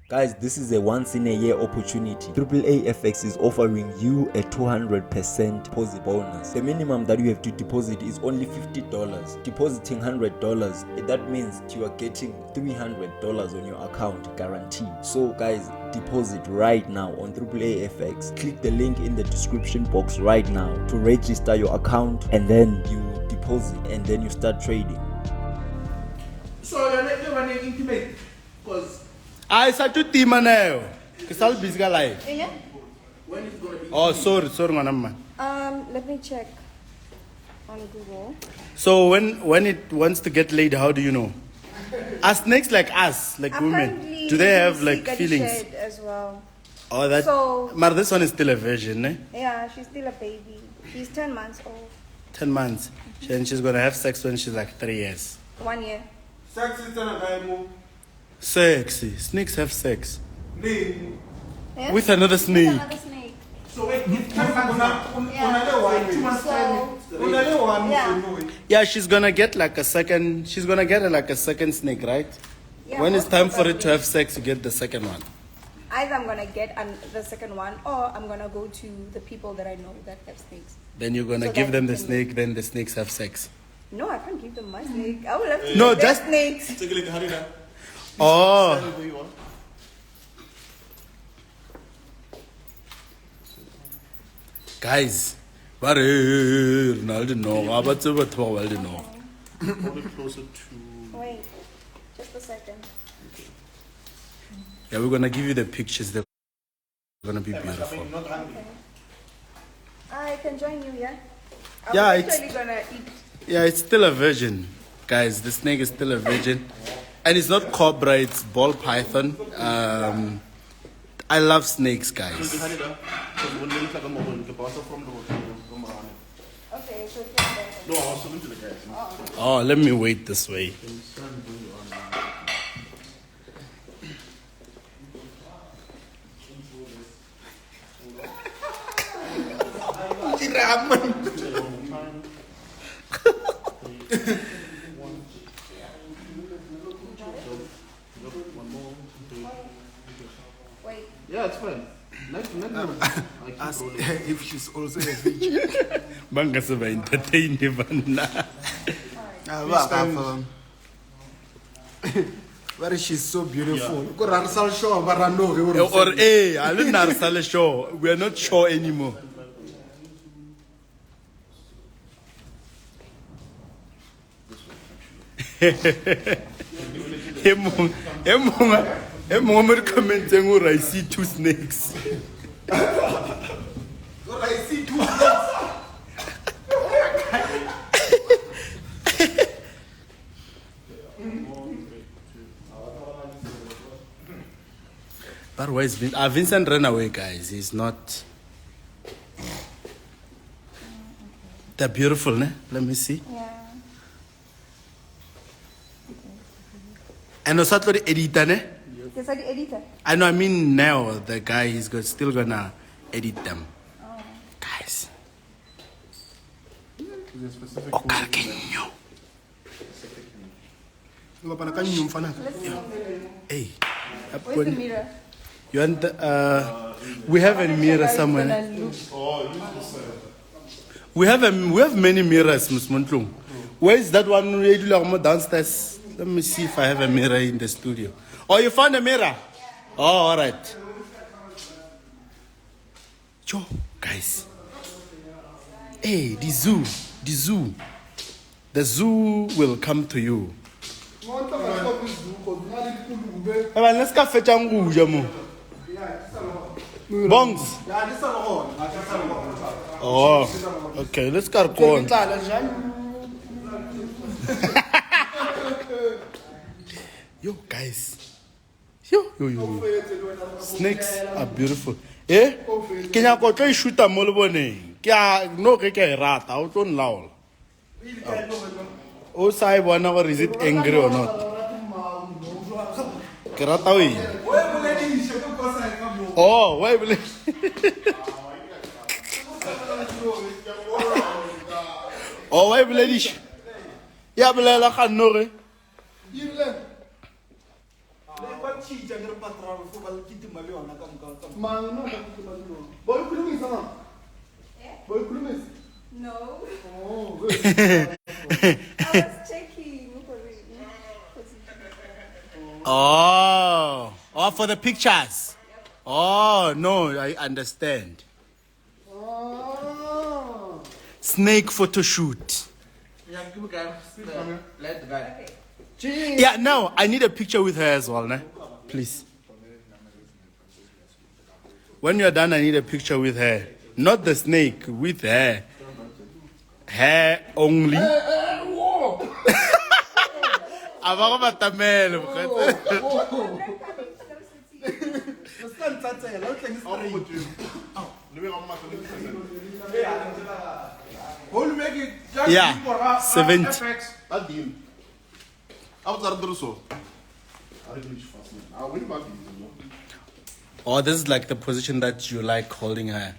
Guys, this is a once in a year opportunity. AAA FX is offering you a 200% deposit bonus. The minimum that you have to deposit is only $50. Depositing $100, that means you are getting $300 on your account guaranteed. So guys, deposit right now on AAA FX. Click the link in the description box right now to register your account, and then you deposit and then you start trading. So you're not intimate because I said to team now. It's all busy live. Yeah. when it's gonna be. Oh, sorry, man. Let me check on Google. So when it wants to get laid, how do you know? Are snakes like us, like women? Apparently, Do they have like Tsekeleke feelings? shed as well. Oh, that. So- But this one is still a virgin, eh? Yeah, she's still a baby. She's 10 months old. 10 months. And she's gonna have sex when she's like 3 years. 1 year. Sex is a guy move. Sexy. Snakes have sex. Yeah? With another With snake. another snake. So wait, if another one, 2 months time. So, Another one, yeah. Yeah, she's gonna get like a second. She's gonna get like a second snake, right? Yeah, When it's most time for it to probably. have sex, you get the second one. Either I'm gonna get the second one, or I'm gonna go to the people that I know that have snakes. Then you're gonna So give that them you the can- snake. Then the snakes have sex. No, I can't give them my snake. I will have to No, give their just- snakes. Tsekeleke, hurry now. Oh. Stand where you are. Guys, but Ronaldo no. How about Ronaldo no? Hold it closer to. Wait, just a second. Yeah, we're gonna give you the pictures. They're gonna be I beautiful. mean, not hungry. I can join you, yeah? I'm Yeah, it's- actually gonna eat. Yeah, it's still a virgin, guys. The snake is still a virgin, and it's not cobra. It's ball python. I love snakes, guys. Hurry now. Because when they look like a mobile, you can bounce up from the hotel. Come around. Okay, so it's just there. No, I was talking to the guys. Oh, let me wait this way. Wait. Yeah, it's fine. I keep rolling. If she's also a virgin. Banga se ba entertain bana. But she's so beautiful. Go Rarsal show, but I know you Or I don't know sure. We are not sure anymore. Emong commenting where I see 2 snakes. I see two. But why is Vincent ran away, guys? He's not. They're beautiful, ne? Let me see. Yeah. And also the editor, ne? Yes, I the editor. I know. I mean, now the guy is still gonna edit them, guys. Oh, Carqueño. Let's see. Hey, Where's the mirror? you want we have a mirror somewhere. We have many mirrors, Ms. Montlung. Where is that one downstairs? Let me see if I have a mirror in the studio. Oh, you found a mirror? Oh, all right. Yo, guys. Hey, the zoo. The zoo will come to you. Let's go fetch Bongs. Oh, okay. Let's go on. Yo, guys. Yo. Snakes are beautiful. Eh? Can you go try shoot a molobone? No, rata. Out on law. Oh, sai bona, or is it angry or not? Keratawi. Oh, why will it? Oh, why will it? Yeah, but I can't know. cheat and you're patrol for Valkiti Malion. Man, no, boy, couldn't miss. Boy, couldn't miss. No. Oh, I was checking. Oh, for the pictures. Oh, no, I understand. Oh. Snake photo shoot. Yeah, give me guy. Let the guy. Gee. Yeah, now I need a picture with her as well, ne? Please. When you're done, I need a picture with her. Not the snake, with her. Her only. Whoa. Abago batamelo, yeah, 70. Oh, this is like the position that you like holding her.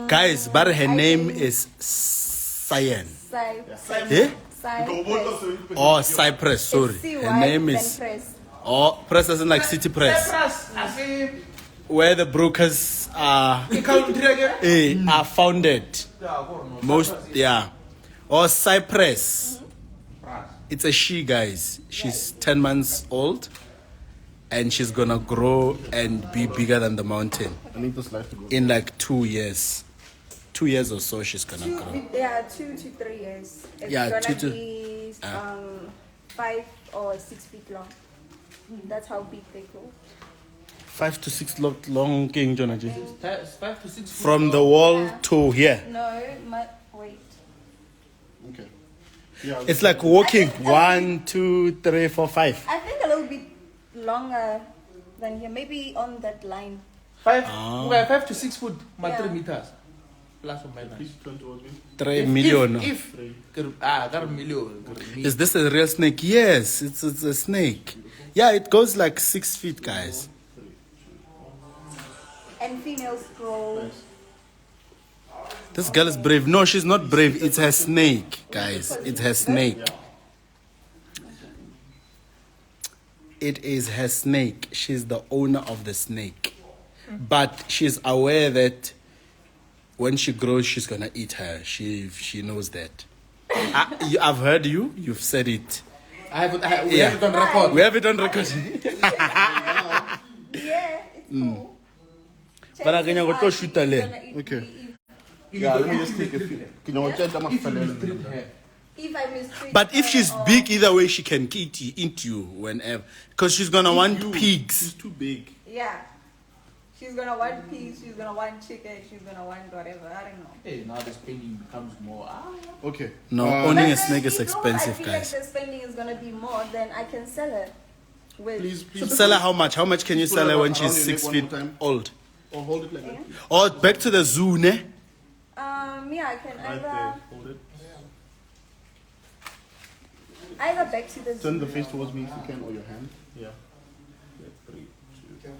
Guys, but her name is Cyan. Eh? Oh, Cypress, sorry. Her name is. Oh, press as in like city press. Where the brokers are founded. Most, yeah. Or Cypress. It's a she, guys. She's 10 months old. And she's gonna grow and be bigger than the mountain. I need this life to go. In like 2 years. 2 years or so, she's gonna grow. Yeah, 2 to 3 years. It's Yeah, gonna 2 to- be 5 or 6 feet long. That's how big they grow. 5 to 6 long king, Jonah G. 5 to 6 From the wall to here. No, wait. Okay. Yeah. It's like walking. 1, 2, 3, 4, 5. I think a little bit longer than here. Maybe on that line. 5 to 6 foot, Yeah. 3 meters. Plus or minus. Please turn towards me. 3 million. If got a million. Is this a real snake? Yes, it's a snake. Yeah, it goes like 6 feet, guys. And females grow. This girl is brave. No, she's not brave. It's her snake, guys. It's her snake. It is her snake. She's the owner of the snake. But she's aware that when she grows, she's gonna eat her. She knows that. I've heard you. You've said it. We have it on record. We have it on record. Yeah, it's cool. But I can go to shoot a leg. Okay. Yeah, let me just take a few. Can you watch them? If I mistreat But if her she's or- big, either way, she can eat you whenever. Because she's gonna want pigs. It's too big. Yeah. She's gonna want pigs, she's gonna want chicken, she's gonna want whatever. I don't know. Hey, now the spending becomes more. Okay. No, Uh, owning a But snake then, is you know, expensive, I feel guys. like the spending is gonna be more, then I can sell her. With Please. Sell her how much? How much can you Put sell her her when around she's your 6 neck feet one more time. old? Or hold it like that. Or back to the zoo, ne? yeah, I can Right there. Hold it. either back to the Turn zoo. the face towards me if you can, or your hand. Yeah. 3, 2.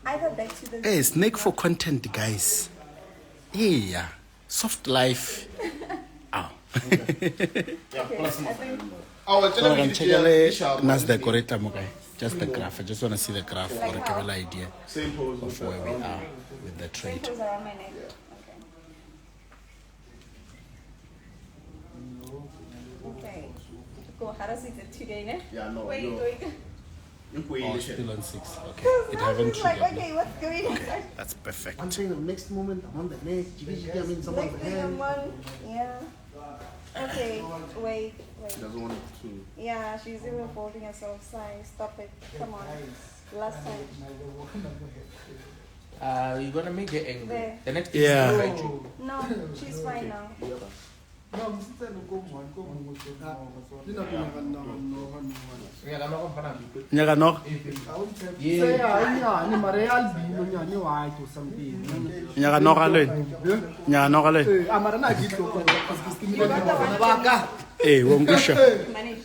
Either back to the Hey, zoo. snake for content, guys. Yeah. Soft life. Ow. Okay, I think Oh, So I can check the decorator, okay? Just the graph. I just want to see the graph for a couple idea Same pose. of where we are with the trade. goes around my neck. Okay. Okay. Go, how does it today, ne? Yeah, no, Wait, no. wait. Oh, still on 6. Okay. It I haven't was like, triggered. okay, what's going on? That's perfect. I'm saying the next moment, I'm on the neck. I mean, someone's Next thing hand. I'm on, yeah. Okay, wait. She doesn't want it to. Yeah, she's even folding herself. Sorry, stop it. Come on. Last time. You're gonna make her angry. There. The next thing Yeah. is gonna fight you. No, she's fine now. Yeah, I'm not gonna find out. Nyaka no? Nyaka no ka lwen? Nyaka no ka lwen? Eh, wongusha. Manage.